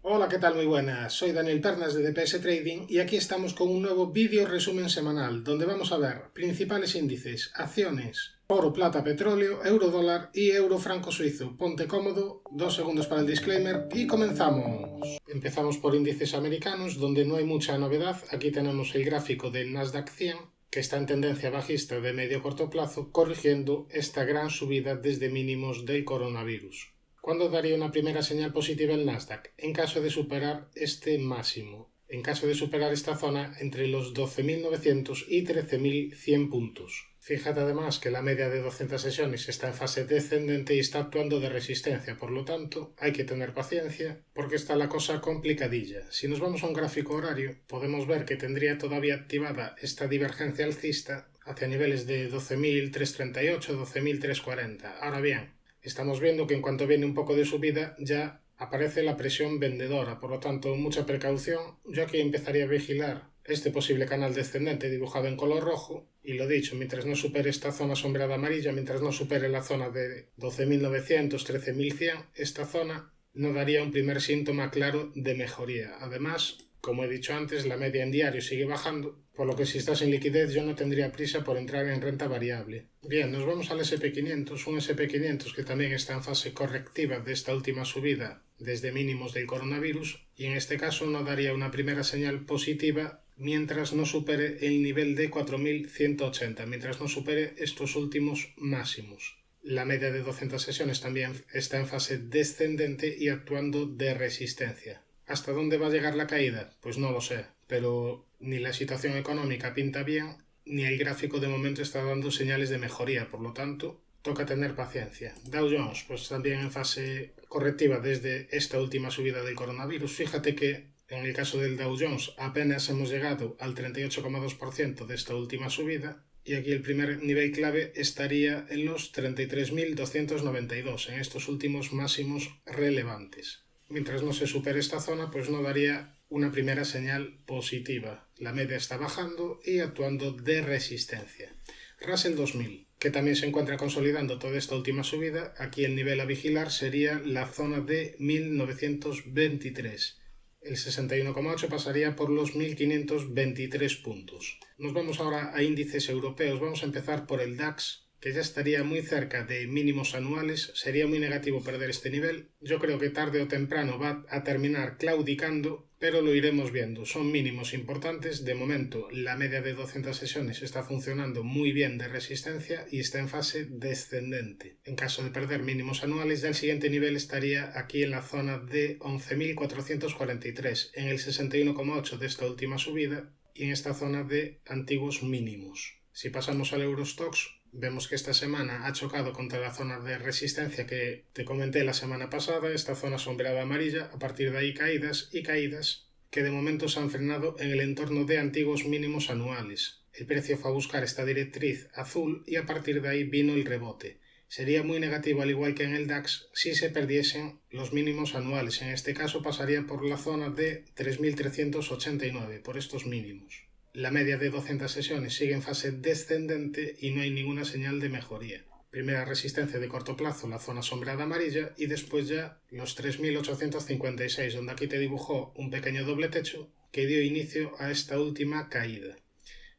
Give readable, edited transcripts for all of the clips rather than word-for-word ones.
Hola, ¿qué tal? Muy buenas. Soy Daniel Pernas de DPS Trading y aquí estamos con un nuevo vídeo resumen semanal donde vamos a ver principales índices, acciones, oro, plata, petróleo, euro dólar y euro franco suizo. Ponte cómodo, 2 segundos para el disclaimer y comenzamos. Empezamos por índices americanos donde no hay mucha novedad. Aquí tenemos el gráfico del Nasdaq 100 que está en tendencia bajista de medio corto plazo corrigiendo esta gran subida desde mínimos del coronavirus. ¿Cuándo daría una primera señal positiva el Nasdaq? En caso de superar este máximo. En caso de superar esta zona entre los 12.900 y 13.100 puntos. Fíjate además que la media de 200 sesiones está en fase descendente y está actuando de resistencia, por lo tanto hay que tener paciencia porque está la cosa complicadilla. Si nos vamos a un gráfico horario, podemos ver que tendría todavía activada esta divergencia alcista hacia niveles de 12.338, 12.340. Ahora bien, estamos viendo que en cuanto viene un poco de subida ya aparece la presión vendedora, por lo tanto mucha precaución. Yo aquí empezaría a vigilar este posible canal descendente dibujado en color rojo y lo dicho, mientras no supere esta zona sombreada amarilla, mientras no supere la zona de 12.900, 13.100, esta zona no daría un primer síntoma claro de mejoría. Además, como he dicho antes, la media en diario sigue bajando, por lo que si estás en liquidez yo no tendría prisa por entrar en renta variable. Bien, nos vamos al SP500, un SP500 que también está en fase correctiva de esta última subida desde mínimos del coronavirus y en este caso no daría una primera señal positiva mientras no supere el nivel de 4.180, mientras no supere estos últimos máximos. La media de 200 sesiones también está en fase descendente y actuando de resistencia. ¿Hasta dónde va a llegar la caída? Pues no lo sé, pero ni la situación económica pinta bien, ni el gráfico de momento está dando señales de mejoría, por lo tanto, toca tener paciencia. Dow Jones, pues también en fase correctiva desde esta última subida del coronavirus. Fíjate que en el caso del Dow Jones apenas hemos llegado al 38,2% de esta última subida y aquí el primer nivel clave estaría en los 33.292, en estos últimos máximos relevantes. Mientras no se supere esta zona, pues no daría una primera señal positiva. La media está bajando y actuando de resistencia. Russell 2000, que también se encuentra consolidando toda esta última subida. Aquí el nivel a vigilar sería la zona de 1923. El 61,8 pasaría por los 1523 puntos. Nos vamos ahora a índices europeos. Vamos a empezar por el DAX, que ya estaría muy cerca de mínimos anuales. Sería muy negativo perder este nivel. Yo creo que tarde o temprano va a terminar claudicando, pero lo iremos viendo. Son mínimos importantes. De momento, la media de 200 sesiones está funcionando muy bien de resistencia y está en fase descendente. En caso de perder mínimos anuales, ya el siguiente nivel estaría aquí en la zona de 11.443, en el 61,8 de esta última subida y en esta zona de antiguos mínimos. Si pasamos al Eurostoxx, vemos que esta semana ha chocado contra la zona de resistencia que te comenté la semana pasada, esta zona sombreada amarilla, a partir de ahí caídas y caídas que de momento se han frenado en el entorno de antiguos mínimos anuales. El precio fue a buscar esta directriz azul y a partir de ahí vino el rebote. Sería muy negativo, al igual que en el DAX, si se perdiesen los mínimos anuales. En este caso pasaría por la zona de 3.389, por estos mínimos. La media de 200 sesiones sigue en fase descendente y no hay ninguna señal de mejoría. Primera resistencia de corto plazo, la zona sombreada amarilla, y después ya los 3.856, donde aquí te dibujó un pequeño doble techo que dio inicio a esta última caída.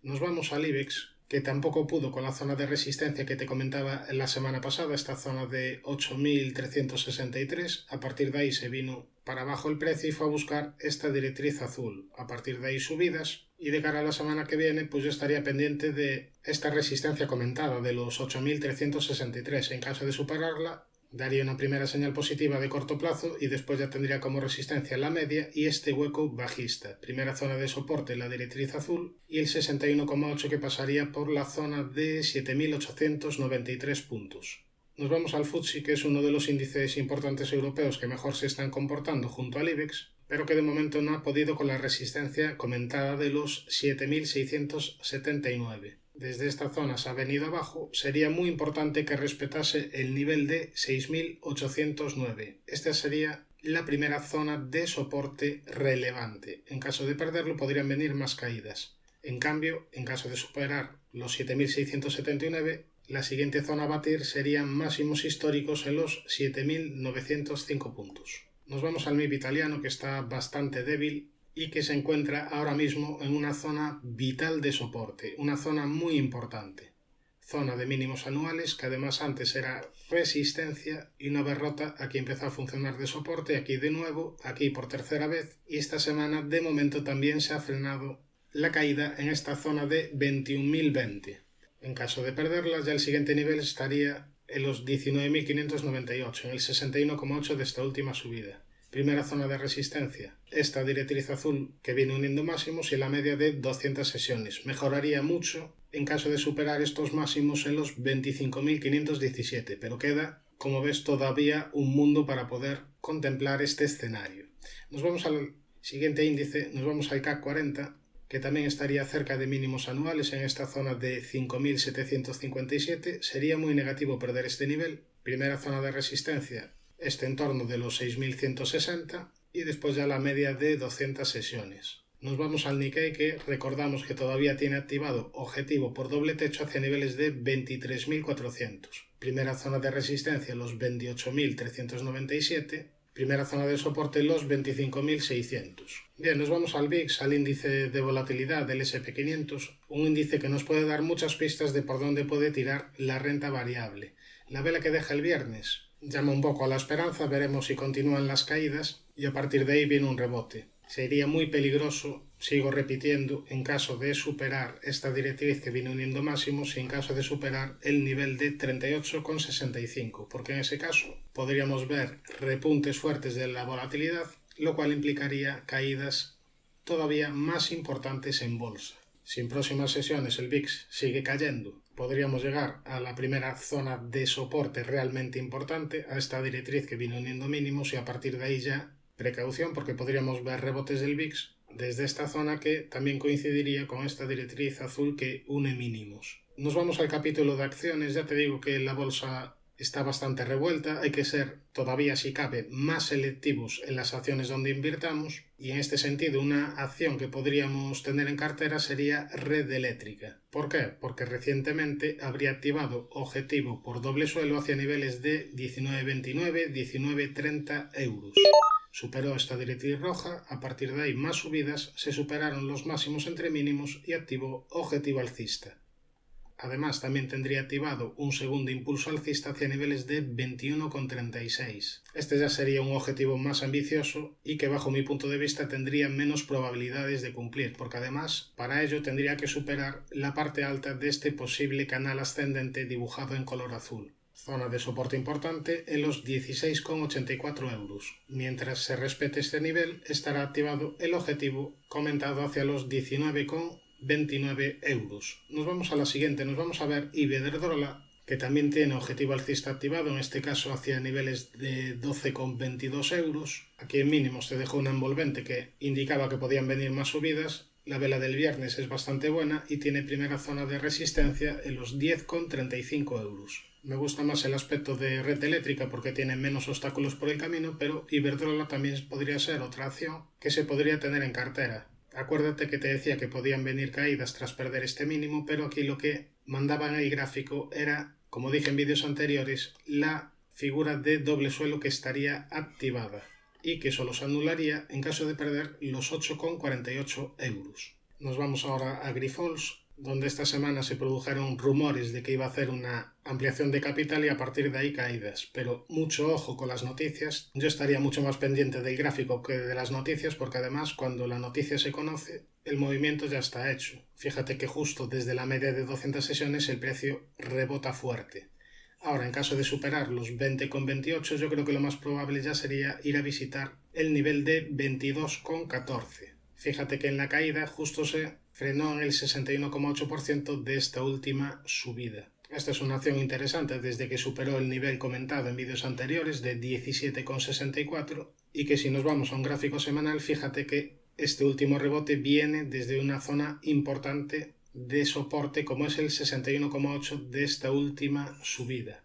Nos vamos al IBEX, que tampoco pudo con la zona de resistencia que te comentaba la semana pasada, esta zona de 8.363. A partir de ahí se vino para abajo el precio y fue a buscar esta directriz azul. A partir de ahí subidas y de cara a la semana que viene pues yo estaría pendiente de esta resistencia comentada de los 8.363. En caso de superarla daría una primera señal positiva de corto plazo y después ya tendría como resistencia la media y este hueco bajista. Primera zona de soporte la directriz azul y el 61,8 que pasaría por la zona de 7.893 puntos. Nos vamos al FTSE, que es uno de los índices importantes europeos que mejor se están comportando junto al IBEX, pero que de momento no ha podido con la resistencia comentada de los 7.679. Desde esta zona se ha venido abajo, sería muy importante que respetase el nivel de 6.809. Esta sería la primera zona de soporte relevante. En caso de perderlo podrían venir más caídas. En cambio, en caso de superar los 7.679, la siguiente zona a batir serían máximos históricos en los 7.905 puntos. Nos vamos al MIB italiano, que está bastante débil y que se encuentra ahora mismo en una zona vital de soporte, una zona muy importante. Zona de mínimos anuales, que además antes era resistencia, y una vez rota aquí empezó a funcionar de soporte, aquí de nuevo, aquí por tercera vez, y esta semana de momento también se ha frenado la caída en esta zona de 21.020. En caso de perderla, ya el siguiente nivel estaría en los 19.598, en el 61,8 de esta última subida. Primera zona de resistencia, esta directriz azul que viene uniendo máximos y la media de 200 sesiones. Mejoraría mucho en caso de superar estos máximos en los 25.517, pero queda, como ves, todavía un mundo para poder contemplar este escenario. Nos vamos al siguiente índice, nos vamos al CAC 40, que también estaría cerca de mínimos anuales en esta zona de 5.757. Sería muy negativo perder este nivel. Primera zona de resistencia, este entorno de los 6.160 y después ya la media de 200 sesiones. Nos vamos al Nikkei, que recordamos que todavía tiene activado objetivo por doble techo hacia niveles de 23.400. Primera zona de resistencia los 28.397. Primera zona de soporte los 25.600. Bien, nos vamos al VIX, al índice de volatilidad del SP500, un índice que nos puede dar muchas pistas de por dónde puede tirar la renta variable. La vela que deja el viernes llama un poco a la esperanza, veremos si continúan las caídas y a partir de ahí viene un rebote. Sería muy peligroso, sigo repitiendo, en caso de superar esta directriz que viene uniendo máximos y en caso de superar el nivel de 38,65, porque en ese caso podríamos ver repuntes fuertes de la volatilidad, lo cual implicaría caídas todavía más importantes en bolsa. Si en próximas sesiones el VIX sigue cayendo, podríamos llegar a la primera zona de soporte realmente importante, a esta directriz que viene uniendo mínimos, y a partir de ahí ya precaución, porque podríamos ver rebotes del VIX desde esta zona que también coincidiría con esta directriz azul que une mínimos. Nos vamos al capítulo de acciones. Ya te digo que la bolsa está bastante revuelta, hay que ser todavía, si cabe, más selectivos en las acciones donde invirtamos, y en este sentido una acción que podríamos tener en cartera sería Red Eléctrica. ¿Por qué? Porque recientemente habría activado objetivo por doble suelo hacia niveles de 19,29, 19,30 euros. Superó esta directriz roja, a partir de ahí más subidas, se superaron los máximos entre mínimos y activó objetivo alcista. Además, también tendría activado un segundo impulso alcista hacia niveles de 21,36. Este ya sería un objetivo más ambicioso y que, bajo mi punto de vista, tendría menos probabilidades de cumplir, porque además, para ello tendría que superar la parte alta de este posible canal ascendente dibujado en color azul. Zona de soporte importante en los 16,84 euros. Mientras se respete este nivel, estará activado el objetivo comentado hacia los 19,29 euros. Nos vamos a la siguiente, nos vamos a ver Iberdrola, que también tiene objetivo alcista activado, en este caso hacia niveles de 12,22 euros. Aquí en mínimos se dejó una envolvente que indicaba que podían venir más subidas. La vela del viernes es bastante buena y tiene primera zona de resistencia en los 10,35 euros. Me gusta más el aspecto de Red Eléctrica porque tiene menos obstáculos por el camino, pero Iberdrola también podría ser otra acción que se podría tener en cartera. Acuérdate que te decía que podían venir caídas tras perder este mínimo, pero aquí lo que mandaba en el gráfico era, como dije en vídeos anteriores, la figura de doble suelo que estaría activada y que solo se anularía en caso de perder los 8,48 euros. Nos vamos ahora a Grifols, donde esta semana se produjeron rumores de que iba a hacer una ampliación de capital y a partir de ahí caídas. Pero mucho ojo con las noticias. Yo estaría mucho más pendiente del gráfico que de las noticias, porque además cuando la noticia se conoce, el movimiento ya está hecho. Fíjate que justo desde la media de 200 sesiones el precio rebota fuerte. Ahora, en caso de superar los 20,28, yo creo que lo más probable ya sería ir a visitar el nivel de 22,14. Fíjate que en la caída justo se frenó en el 61,8% de esta última subida. Esta es una acción interesante desde que superó el nivel comentado en vídeos anteriores de 17,64 y que si nos vamos a un gráfico semanal, fíjate que este último rebote viene desde una zona importante de soporte como es el 61,8 de esta última subida.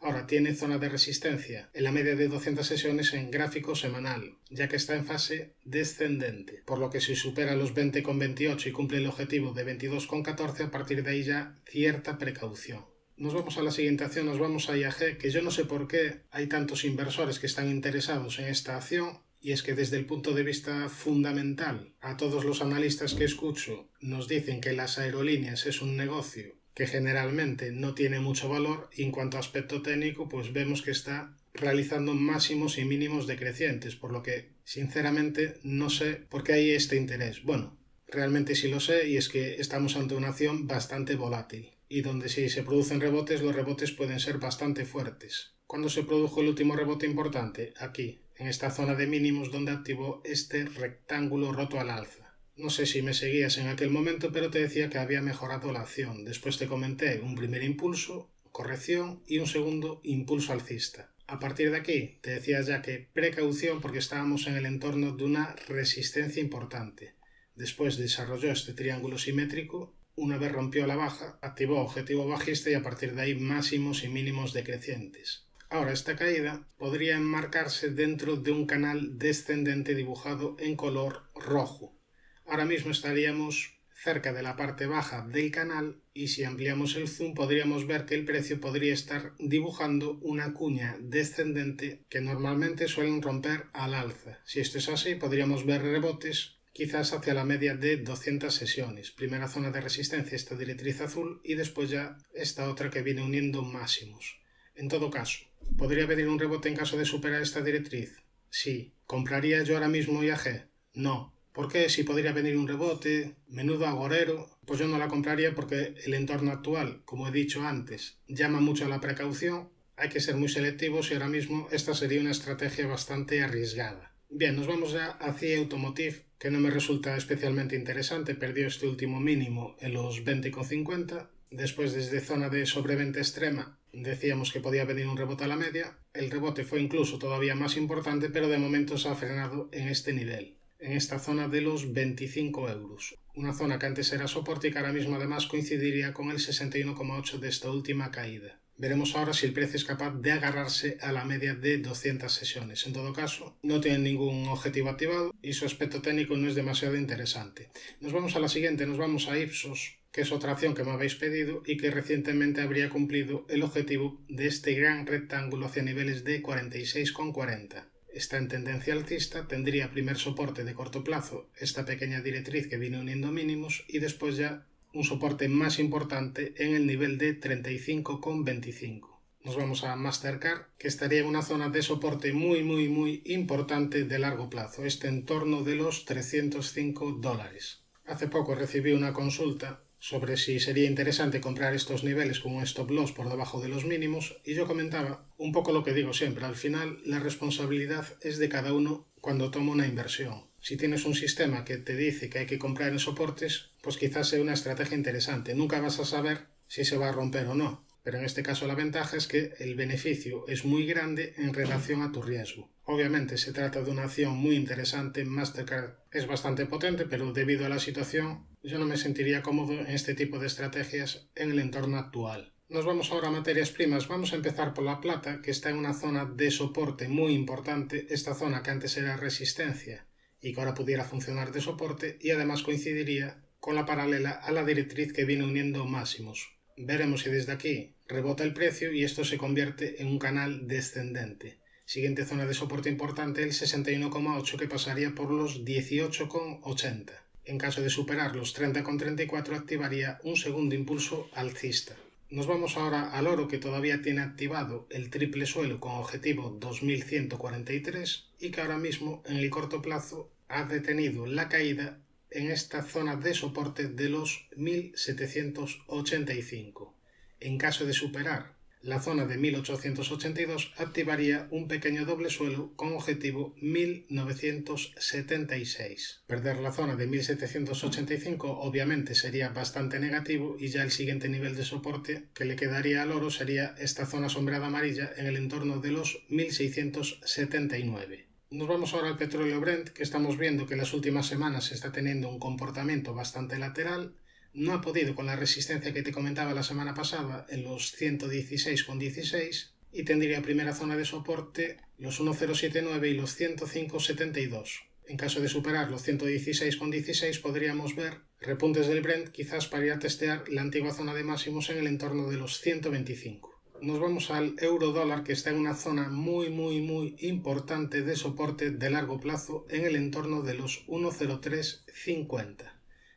Ahora tiene zona de resistencia en la media de 200 sesiones en gráfico semanal, ya que está en fase descendente, por lo que si supera los 20,28 y cumple el objetivo de 22,14, a partir de ahí ya cierta precaución. Nos vamos a la siguiente acción, nos vamos a IAG, que yo no sé por qué hay tantos inversores que están interesados en esta acción, y es que desde el punto de vista fundamental, a todos los analistas que escucho nos dicen que las aerolíneas es un negocio que generalmente no tiene mucho valor, y en cuanto a aspecto técnico, pues vemos que está realizando máximos y mínimos decrecientes, por lo que sinceramente no sé por qué hay este interés. Bueno, realmente sí lo sé, y es que estamos ante una acción bastante volátil, y donde si se producen rebotes, los rebotes pueden ser bastante fuertes. ¿Cuándo se produjo el último rebote importante? Aquí, en esta zona de mínimos donde activó este rectángulo roto al alza. No sé si me seguías en aquel momento, pero te decía que había mejorado la acción. Después te comenté un primer impulso, corrección, y un segundo impulso alcista. A partir de aquí te decía ya que precaución, porque estábamos en el entorno de una resistencia importante. Después desarrolló este triángulo simétrico, una vez rompió la baja, activó objetivo bajista y a partir de ahí máximos y mínimos decrecientes. Ahora esta caída podría enmarcarse dentro de un canal descendente dibujado en color rojo. Ahora mismo estaríamos cerca de la parte baja del canal, y si ampliamos el zoom podríamos ver que el precio podría estar dibujando una cuña descendente que normalmente suelen romper al alza. Si esto es así, podríamos ver rebotes quizás hacia la media de 200 sesiones. Primera zona de resistencia esta directriz azul, y después ya esta otra que viene uniendo máximos. En todo caso, ¿podría venir un rebote en caso de superar esta directriz? Sí. ¿Compraría yo ahora mismo IAG? No. ¿Por qué? Si podría venir un rebote, menudo agorero, pues yo no la compraría, porque el entorno actual, como he dicho antes, llama mucho a la precaución, hay que ser muy selectivos, y ahora mismo esta sería una estrategia bastante arriesgada. Bien, nos vamos ya hacia Automotive, que no me resulta especialmente interesante, perdió este último mínimo en los 20,50, después desde zona de sobreventa extrema decíamos que podía venir un rebote a la media, el rebote fue incluso todavía más importante, pero de momento se ha frenado en este nivel, en esta zona de los 25 euros, una zona que antes era soporte y que ahora mismo además coincidiría con el 61,8 de esta última caída. Veremos ahora si el precio es capaz de agarrarse a la media de 200 sesiones. En todo caso, no tiene ningún objetivo activado y su aspecto técnico no es demasiado interesante. Nos vamos a la siguiente, nos vamos a Ipsos, que es otra acción que me habéis pedido y que recientemente habría cumplido el objetivo de este gran rectángulo hacia niveles de 46,40. Está en tendencia alcista, tendría primer soporte de corto plazo esta pequeña directriz que viene uniendo mínimos, y después ya un soporte más importante en el nivel de 35,25. Nos vamos a Mastercard, que estaría en una zona de soporte muy importante de largo plazo, este en torno de los $305. Hace poco recibí una consulta sobre si sería interesante comprar estos niveles con un stop loss por debajo de los mínimos, y yo comentaba un poco lo que digo siempre: al final la responsabilidad es de cada uno cuando toma una inversión. Si tienes un sistema que te dice que hay que comprar en soportes, pues quizás sea una estrategia interesante. Nunca vas a saber si se va a romper o no, pero en este caso la ventaja es que el beneficio es muy grande en relación a tu riesgo. Obviamente se trata de una acción muy interesante, Mastercard es bastante potente, pero debido a la situación yo no me sentiría cómodo en este tipo de estrategias en el entorno actual. Nos vamos ahora a materias primas. Vamos a empezar por la plata, que está en una zona de soporte muy importante, esta zona que antes era resistencia y que ahora pudiera funcionar de soporte, y además coincidiría con la paralela a la directriz que viene uniendo máximos. Veremos si desde aquí rebota el precio y esto se convierte en un canal descendente. Siguiente zona de soporte importante, el 61,8, que pasaría por los 18,80. En caso de superar los 30,34 activaría un segundo impulso alcista. Nos vamos ahora al oro, que todavía tiene activado el triple suelo con objetivo 2143 y que ahora mismo en el corto plazo ha detenido la caída en esta zona de soporte de los 1785. En caso de superar la zona de 1882 activaría un pequeño doble suelo con objetivo 1976. Perder la zona de 1785 obviamente sería bastante negativo, y ya el siguiente nivel de soporte que le quedaría al oro sería esta zona sombreada amarilla en el entorno de los 1679. Nos vamos ahora al petróleo Brent, que estamos viendo que en las últimas semanas está teniendo un comportamiento bastante lateral. No ha podido con la resistencia que te comentaba la semana pasada en los 116,16 y tendría primera zona de soporte los 1079 y los 105,72. En caso de superar los 116,16 podríamos ver repuntes del Brent, quizás para ir a testear la antigua zona de máximos en el entorno de los 125. Nos vamos al euro dólar, que está en una zona muy importante de soporte de largo plazo en el entorno de los 1,0350.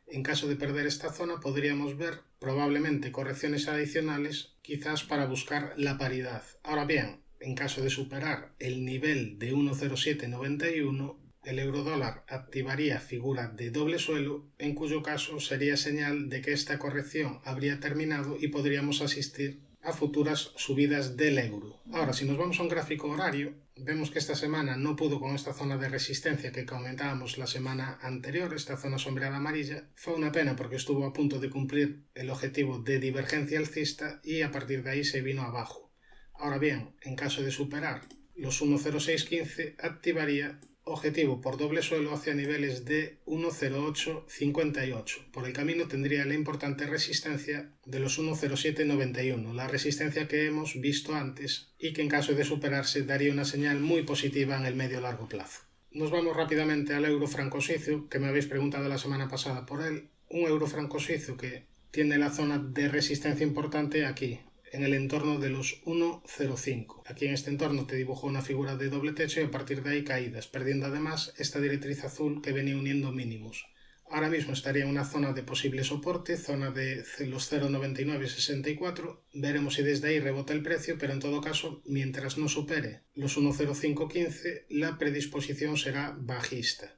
En caso de perder esta zona podríamos ver probablemente correcciones adicionales, quizás para buscar la paridad. Ahora bien, en caso de superar el nivel de 1,0791, el euro dólar activaría figura de doble suelo, en cuyo caso sería señal de que esta corrección habría terminado y podríamos asistir a futuras subidas del euro. Ahora, si nos vamos a un gráfico horario, vemos que esta semana no pudo con esta zona de resistencia que comentábamos la semana anterior, esta zona sombreada amarilla. Fue una pena porque estuvo a punto de cumplir el objetivo de divergencia alcista y a partir de ahí se vino abajo. Ahora bien, en caso de superar los 1,0615, activaría objetivo por doble suelo hacia niveles de 1,0858. Por el camino tendría la importante resistencia de los 1,0791, la resistencia que hemos visto antes y que en caso de superarse daría una señal muy positiva en el medio-largo plazo. Nos vamos rápidamente al euro franco suizo, que me habéis preguntado la semana pasada por él. Un euro franco suizo que tiene la zona de resistencia importante aquí, en el entorno de los 1,05. Aquí en este entorno te dibujo una figura de doble techo y a partir de ahí caídas, perdiendo además esta directriz azul que venía uniendo mínimos. Ahora mismo estaría en una zona de posible soporte, zona de los 0,9964. Veremos si desde ahí rebota el precio, pero en todo caso, mientras no supere los 1,0515, la predisposición será bajista.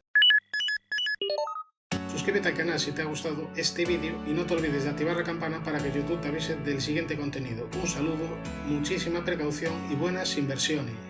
Suscríbete al canal si te ha gustado este vídeo y no te olvides de activar la campana para que YouTube te avise del siguiente contenido. Un saludo, muchísima precaución y buenas inversiones.